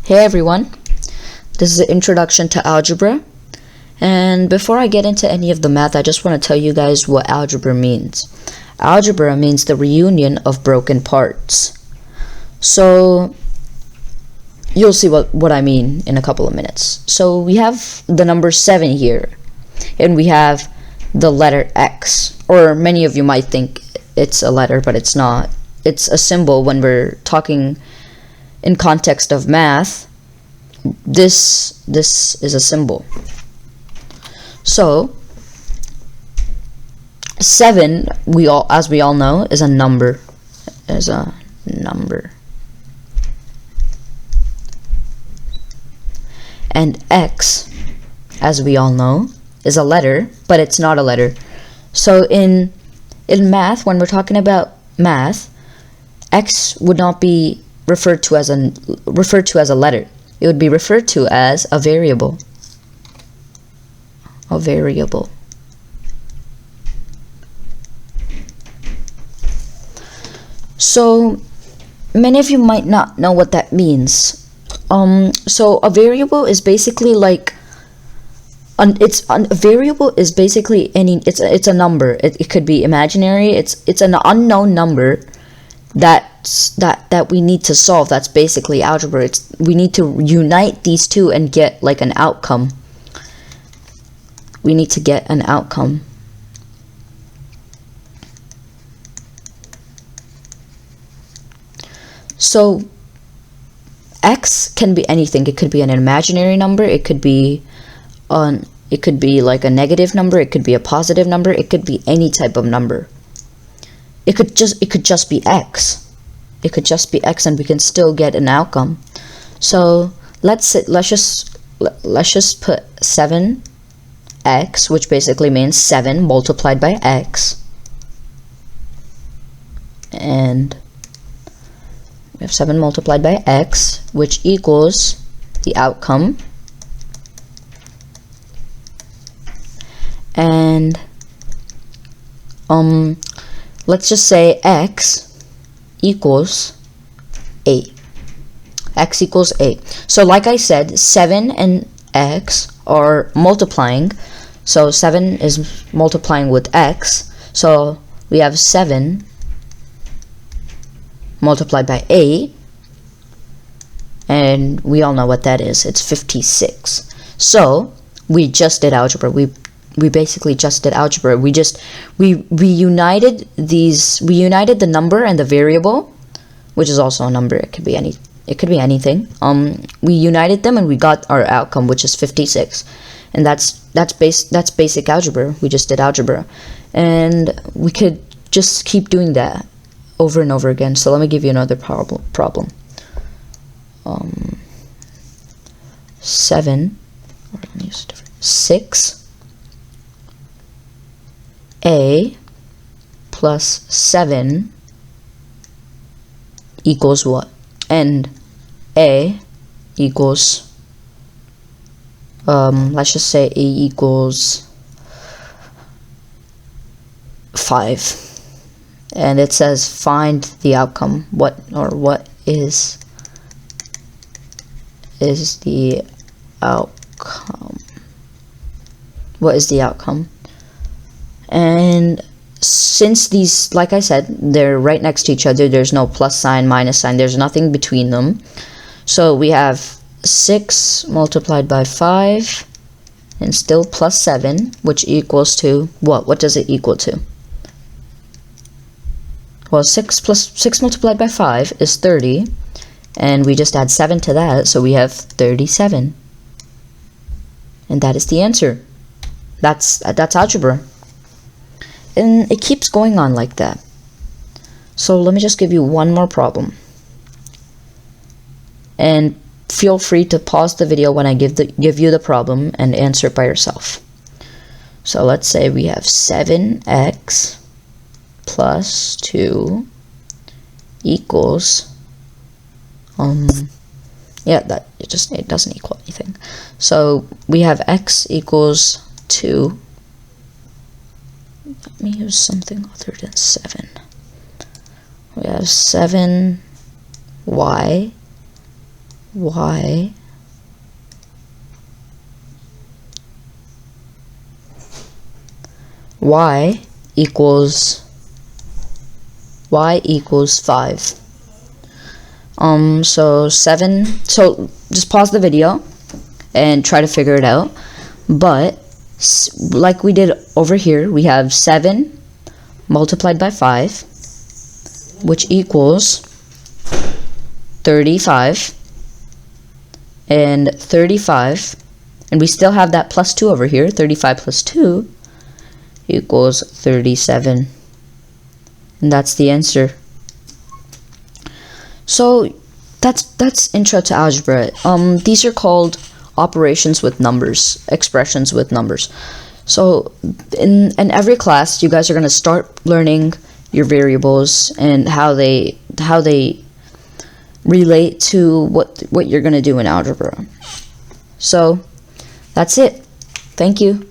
Hey everyone, this is the introduction to algebra, and before I get into any of the math, I just want to tell you guys what algebra means. Algebra means the reunion of broken parts. So you'll see what I mean in a couple of minutes. So we have the number 7 here, and we have the letter X, or many of you might think it's a letter, but it's not. It's a symbol when we're talking in context of math. This is a symbol. So 7, as we all know, is a number. And X, as we all know, is a letter, but it's not a letter. So in math, when we're talking about math, X would not be referred to as a letter. It would be referred to as a variable. A variable. So many of you might not know what that means. So a variable is basically like a variable is basically it's a number. It could be imaginary. It's an unknown number that we need to solve. That's basically algebra. We need to unite these two and get like an outcome. We need to get an outcome. So X can be anything. It could be an imaginary number. It could be like a negative number. It could be a positive number. It could be any type of number. It could just be X. It could just be X, and we can still get an outcome. So let's just put 7x, which basically means 7 multiplied by x, and we have 7 multiplied by x, which equals the outcome. And let's just say x equals 8. X equals 8. So like I said, 7 and x are multiplying. So 7 is multiplying with x. So we have 7 multiplied by 8. And we all know what that is. It's 56. So we just did algebra. We basically just did algebra. We united the number and the variable, which is also a number. It could be anything. We united them and we got our outcome, which is 56. And that's basic algebra. We just did algebra. And we could just keep doing that over and over again. So let me give you another problem. 7, or let me use a different, 6 A plus 7 equals what? And A equals, let's just say A equals 5. And it says find the outcome. What is the outcome? What is the outcome? And since these, like I said, they're right next to each other, there's no plus sign, minus sign, there's nothing between them. So we have 6 multiplied by 5 and still plus 7, which equals to what? What does it equal to? Well, 6 multiplied by 5 is 30, and we just add 7 to that, so we have 37. And that is the answer. That's algebra. And it keeps going on like that. So let me just give you one more problem. And feel free to pause the video when I give you the problem and answer it by yourself. So let's say we have 7x plus 2 equals it doesn't equal anything. So we have x equals 2. Let me use something other than 7. We have 7y y equals 5. So 7, so just pause the video and try to figure it out. But like we did over here, we have 7 multiplied by 5, which equals 35, and 35, and we still have that plus 2 over here. 35 plus 2 equals 37, and that's the answer. So that's intro to algebra. These are called operations with numbers, expressions with numbers. So in every class, you guys are going to start learning your variables and how they relate to what you're going to do in algebra. So that's it. Thank you.